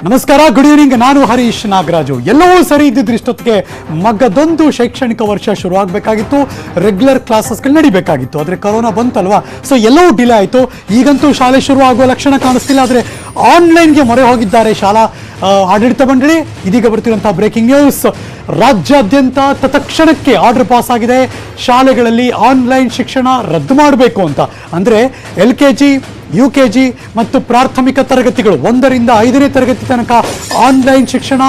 ನಮಸ್ಕಾರ, good evening. ನಾನು ಹರೀಶ್ ನಾಗರಾಜು. ಎಲ್ಲವೂ ಸರಿ ಇದ್ದಿದ್ರೆ ಇಷ್ಟೊತ್ತಿಗೆ ಮಗದೊಂದು ಶೈಕ್ಷಣಿಕ ವರ್ಷ ಶುರುವಾಗಬೇಕಾಗಿತ್ತು, ರೆಗ್ಯುಲರ್ ಕ್ಲಾಸಸ್ಗಳು ನಡಿಬೇಕಾಗಿತ್ತು. ಆದರೆ ಕೊರೋನಾ ಬಂತಲ್ವಾ, ಸೊ ಎಲ್ಲವೂ ಡಿಲೇ ಆಯಿತು. ಈಗಂತೂ ಶಾಲೆ ಶುರುವಾಗುವ ಲಕ್ಷಣ ಕಾಣಿಸ್ತಿಲ್ಲ. ಆದರೆ ಆನ್ಲೈನ್ಗೆ ಮೊರೆ ಹೋಗಿದ್ದಾರೆ ಶಾಲಾ ಆಡಳಿತ ಮಂಡಳಿ. ಇದೀಗ ಬರ್ತಿರುವಂತಹ ಬ್ರೇಕಿಂಗ್ ನ್ಯೂಸ್, ರಾಜ್ಯಾದ್ಯಂತ ತತ್ಕ್ಷಣಕ್ಕೆ ಆರ್ಡರ್ ಪಾಸ್ ಆಗಿದೆ. ಶಾಲೆಗಳಲ್ಲಿ ಆನ್ಲೈನ್ ಶಿಕ್ಷಣ ರದ್ದು ಮಾಡಬೇಕು ಅಂತ. ಅಂದರೆ LKG, UKG ಮತ್ತು ಪ್ರಾಥಮಿಕ ತರಗತಿಗಳು 1 ರಿಂದ 5ನೇ ತರಗತಿ ತನಕ ಆನ್ಲೈನ್ ಶಿಕ್ಷಣ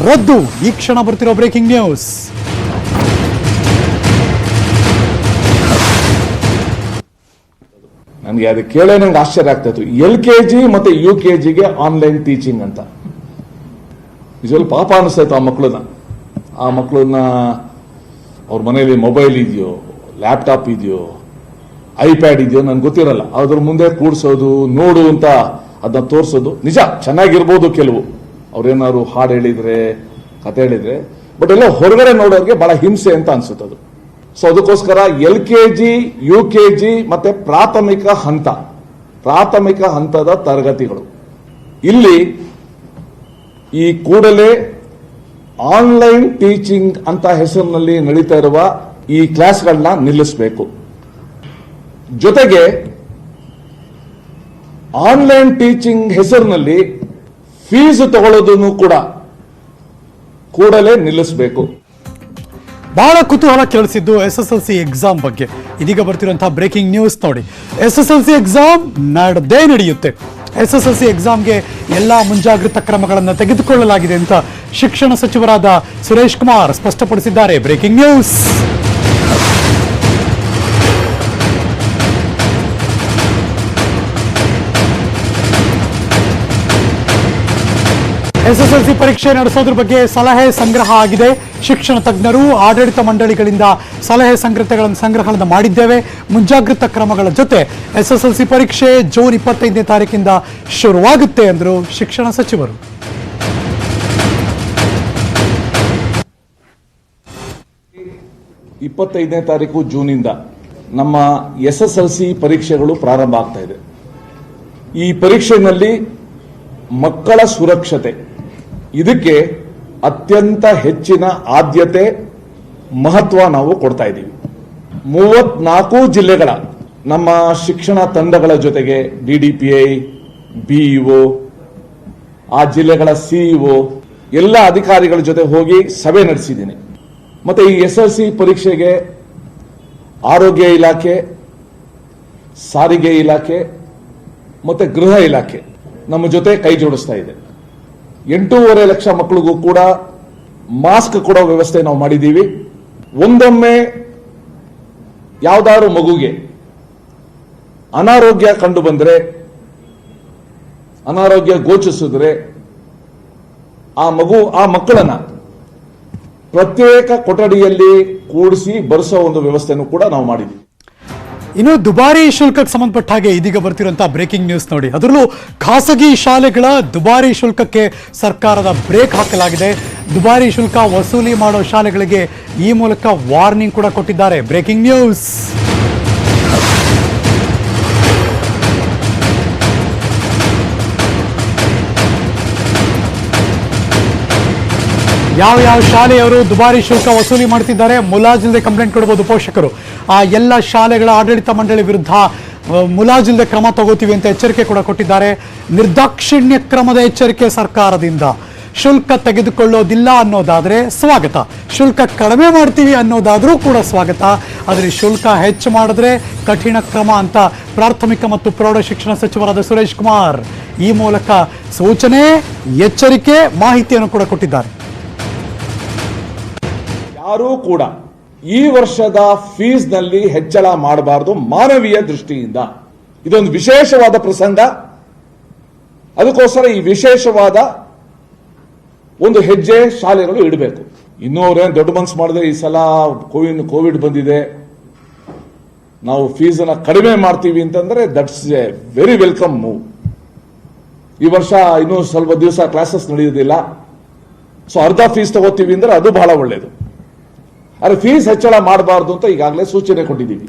ರದ್ದು. ಈ ಕ್ಷಣ ಬರ್ತಿರೋ ಬ್ರೇಕಿಂಗ್ ನ್ಯೂಸ್. ನನಗೆ ಅದು ಕೇಳೋ ನಂಗೆ ಆಶ್ಚರ್ಯ ಆಗ್ತಾ ಇತ್ತು. LKG ಮತ್ತೆ UKGಗೆ ಆನ್ಲೈನ್ ಟೀಚಿಂಗ್ ಅಂತ. ನಿಜವಲ್ಲ ಪಾಪ ಅನಿಸ್ತಾಯಿತ್ತು ಆ ಮಕ್ಕಳನ್ನ ಅವ್ರ ಮನೆಯಲ್ಲಿ ಮೊಬೈಲ್ ಇದೆಯೋ, ಲ್ಯಾಪ್ಟಾಪ್ ಇದೆಯೋ, ಐಪ್ಯಾಡ್ ಇದೆಯೋ ನನಗೆ ಗೊತ್ತಿರಲ್ಲ. ಅದ್ರ ಮುಂದೆ ಕೂಡ್ಸೋದು, ನೋಡು ಅಂತ ಅದನ್ನ ತೋರಿಸೋದು. ನಿಜ ಚೆನ್ನಾಗಿರ್ಬೋದು, ಕೆಲವು ಅವ್ರೇನಾದ್ರು ಹಾಡು ಹೇಳಿದ್ರೆ, ಕತೆ ಹೇಳಿದ್ರೆ, ಬಟ್ ಎಲ್ಲ ಹೊರಗಡೆ ನೋಡೋರಿಗೆ ಬಹಳ ಹಿಂಸೆ ಅಂತ ಅನ್ಸುತ್ತದು. ಸೊ ಅದಕ್ಕೋಸ್ಕರ LKG, UKG ಮತ್ತೆ ಪ್ರಾಥಮಿಕ ಹಂತದ ತರಗತಿಗಳು ಇಲ್ಲಿ ಈ ಕೂಡಲೇ ಆನ್ಲೈನ್ ಟೀಚಿಂಗ್ ಅಂತ ಹೆಸರಿನಲ್ಲಿ ನಡೀತಾ ಇರುವ ಈ ಕ್ಲಾಸ್ಗಳನ್ನ ನಿಲ್ಲಿಸಬೇಕು. ಜೊತೆಗೆ ಆನ್ಲೈನ್ ಟೀಚಿಂಗ್ ಹೆಸರಿನಲ್ಲಿ ಫೀಸ್ ತಗೊಳ್ಳೋದನ್ನು ಕೂಡ ಕೂಡಲೇ ನಿಲ್ಲಿಸಬೇಕು. ಬಹಳ ಕುತೂಹಲ ಕೇಳಿಸಿದ್ದು SSLC ಎಕ್ಸಾಮ್ ಬಗ್ಗೆ. ಇದೀಗ ಬರ್ತಿರುವಂತಹ ಬ್ರೇಕಿಂಗ್ ನ್ಯೂಸ್ ನೋಡಿ. SSLC ಎಕ್ಸಾಮ್ ನಡೆಯುತ್ತೆ. SSLC ಎಕ್ಸಾಮ್ಗೆ ಎಲ್ಲ ಮುಂಜಾಗ್ರತಾ ಕ್ರಮಗಳನ್ನು ತೆಗೆದುಕೊಳ್ಳಲಾಗಿದೆ ಅಂತ ಶಿಕ್ಷಣ ಸಚಿವರಾದ ಸುರೇಶ್ ಕುಮಾರ್ ಸ್ಪಷ್ಟಪಡಿಸಿದ್ದಾರೆ. Breaking news. SSLC ಪರೀಕ್ಷೆ ನಡೆಸೋದ್ರ ಬಗ್ಗೆ ಸಲಹೆ ಸಂಗ್ರಹ ಆಗಿದೆ. ಶಿಕ್ಷಣ ತಜ್ಞರು, ಆಡಳಿತ ಮಂಡಳಿಗಳಿಂದ ಸಲಹೆ ಸಂಗ್ರಹಗಳನ್ನು ಮಾಡಿದ್ದೇವೆ. ಮುಂಜಾಗ್ರತಾ ಕ್ರಮಗಳ ಜೊತೆ SSLC ಪರೀಕ್ಷೆ ಜೂನ್ 25ನೇ ತಾರೀಕಿಂದ ಶುರುವಾಗುತ್ತೆ ಎಂದರು ಶಿಕ್ಷಣ ಸಚಿವರು. ತಾರೀಕು ಜೂನಿಂದ ನಮ್ಮ SSLC ಪರೀಕ್ಷೆಗಳು ಪ್ರಾರಂಭ ಆಗ್ತಾ ಇದೆ. ಈ ಪರೀಕ್ಷೆಯಲ್ಲಿ ಮಕ್ಕಳ ಸುರಕ್ಷತೆ ಇದಕ್ಕೆ ಅತ್ಯಂತ ಹೆಚ್ಚಿನ ಆದ್ಯತೆ, ಮಹತ್ವ ನಾವು ಕೊಡ್ತಾ ಇದ್ದೀವಿ. 34 ಜಿಲ್ಲೆಗಳ ನಮ್ಮ ಶಿಕ್ಷಣ ತಂಡಗಳ ಜೊತೆಗೆ DDPI, BEO, ಆ ಜಿಲ್ಲೆಗಳ CEO ಎಲ್ಲ ಅಧಿಕಾರಿಗಳ ಜೊತೆ ಹೋಗಿ ಸಭೆ ನಡೆಸಿದ್ದೀನಿ. ಮತ್ತೆ ಈ SSLC ಪರೀಕ್ಷೆಗೆ ಆರೋಗ್ಯ ಇಲಾಖೆ, ಸಾರಿಗೆ ಇಲಾಖೆ ಮತ್ತೆ ಗೃಹ ಇಲಾಖೆ ನಮ್ಮ ಜೊತೆ ಕೈ ಜೋಡಿಸ್ತಾ ಇದೆ. 8.5 ಲಕ್ಷ ಮಕ್ಕಳಿಗೂ ಕೂಡ ಮಾಸ್ಕ್ ಕೊಡೋ ವ್ಯವಸ್ಥೆ ನಾವು ಮಾಡಿದ್ದೀವಿ. ಒಂದೊಮ್ಮೆ ಯಾವ್ದಾದ್ರು ಮಗುಗೆ ಅನಾರೋಗ್ಯ ಕಂಡು ಬಂದ್ರೆ, ಅನಾರೋಗ್ಯ ಗೋಚಿಸಿದ್ರೆ ಆ ಮಕ್ಕಳನ್ನ ಪ್ರತ್ಯೇಕ ಕೊಠಡಿಯಲ್ಲಿ ಕೂಡಿಸಿ ಬರೆಸೋ ಒಂದು ವ್ಯವಸ್ಥೆನೂ ಕೂಡ ನಾವು ಮಾಡಿದ್ದೀವಿ. ಇನ್ನು ದುಬಾರಿ ಶುಲ್ಕಕ್ಕೆ ಸಂಬಂಧಪಟ್ಟ ಹಾಗೆ ಇದೀಗ ಬರ್ತಿರುವಂತಹ ಬ್ರೇಕಿಂಗ್ ನ್ಯೂಸ್ ನೋಡಿ. ಅದರಲ್ಲೂ ಖಾಸಗಿ ಶಾಲೆಗಳ ದುಬಾರಿ ಶುಲ್ಕಕ್ಕೆ ಸರ್ಕಾರದ ಬ್ರೇಕ್ ಹಾಕಲಾಗಿದೆ. ದುಬಾರಿ ಶುಲ್ಕ ವಸೂಲಿ ಮಾಡೋ ಶಾಲೆಗಳಿಗೆ ಈ ಮೂಲಕ ವಾರ್ನಿಂಗ್ ಕೂಡ ಕೊಟ್ಟಿದ್ದಾರೆ. Breaking news. ಯಾವ ಶಾಲೆಯವರು ದುಬಾರಿ ಶುಲ್ಕ ವಸೂಲಿ ಮಾಡ್ತಿದ್ದಾರೆ, ಮುಲಾಜಿಲ್ಲದೆ ಕಂಪ್ಲೇಂಟ್ ಕೊಡಬಹುದು ಪೋಷಕರು. ಆ ಎಲ್ಲ ಶಾಲೆಗಳ ಆಡಳಿತ ಮಂಡಳಿ ವಿರುದ್ಧ ಮುಲಾಜಿಲ್ಲದೆ ಕ್ರಮ ತಗೋತೀವಿ ಅಂತ ಎಚ್ಚರಿಕೆ ಕೂಡ ಕೊಟ್ಟಿದ್ದಾರೆ. ನಿರ್ದಾಕ್ಷಿಣ್ಯ ಕ್ರಮದ ಎಚ್ಚರಿಕೆ ಸರ್ಕಾರದಿಂದ. ಶುಲ್ಕ ತೆಗೆದುಕೊಳ್ಳೋದಿಲ್ಲ ಅನ್ನೋದಾದ್ರೆ ಸ್ವಾಗತ, ಶುಲ್ಕ ಕಡಿಮೆ ಮಾಡ್ತೀವಿ ಅನ್ನೋದಾದ್ರೂ ಕೂಡ ಸ್ವಾಗತ, ಆದರೆ ಶುಲ್ಕ ಹೆಚ್ಚು ಮಾಡಿದ್ರೆ ಕಠಿಣ ಕ್ರಮ ಅಂತ ಪ್ರಾಥಮಿಕ ಮತ್ತು ಪ್ರೌಢ ಶಿಕ್ಷಣ ಸಚಿವರಾದ ಸುರೇಶ್ ಕುಮಾರ್ ಈ ಮೂಲಕ ಸೂಚನೆ, ಎಚ್ಚರಿಕೆ, ಮಾಹಿತಿಯನ್ನು ಕೂಡ ಕೊಟ್ಟಿದ್ದಾರೆ. ಯಾರೂ ಕೂಡ ಈ ವರ್ಷದ ಫೀಸ್ನಲ್ಲಿ ಹೆಚ್ಚಳ ಮಾಡಬಾರದು. ಮಾನವೀಯ ದೃಷ್ಟಿಯಿಂದ ಇದೊಂದು ವಿಶೇಷವಾದ ಪ್ರಸಂಗ. ಅದಕ್ಕೋಸ್ಕರ ಈ ವಿಶೇಷವಾದ ಒಂದು ಹೆಜ್ಜೆ ಶಾಲೆಗಳು ಇಡಬೇಕು. ಇನ್ನೂ ಅವ್ರೇನು ದೊಡ್ಡ ಮನಸ್ಸು ಮಾಡಿದ್ರೆ ಈ ಸಲ ಕೋವಿಡ್ ಬಂದಿದೆ, ನಾವು ಫೀಸನ್ನ ಕಡಿಮೆ ಮಾಡ್ತೀವಿ ಅಂತಂದ್ರೆ that's A very welcome move. ಈ ವರ್ಷ ಇನ್ನೂ ಸ್ವಲ್ಪ ದಿವಸ ಕ್ಲಾಸಸ್ ನಡೆಯೋದಿಲ್ಲ, ಸೊ ಅರ್ಧ ಫೀಸ್ ತಗೋತೀವಿ ಅಂದ್ರೆ ಅದು ಬಹಳ ಒಳ್ಳೇದು. ಆದರೆ ಫೀಸ್ ಹೆಚ್ಚಳ ಮಾಡಬಾರ್ದು ಅಂತ ಈಗಾಗಲೇ ಸೂಚನೆ ಕೊಟ್ಟಿದ್ದೀವಿ.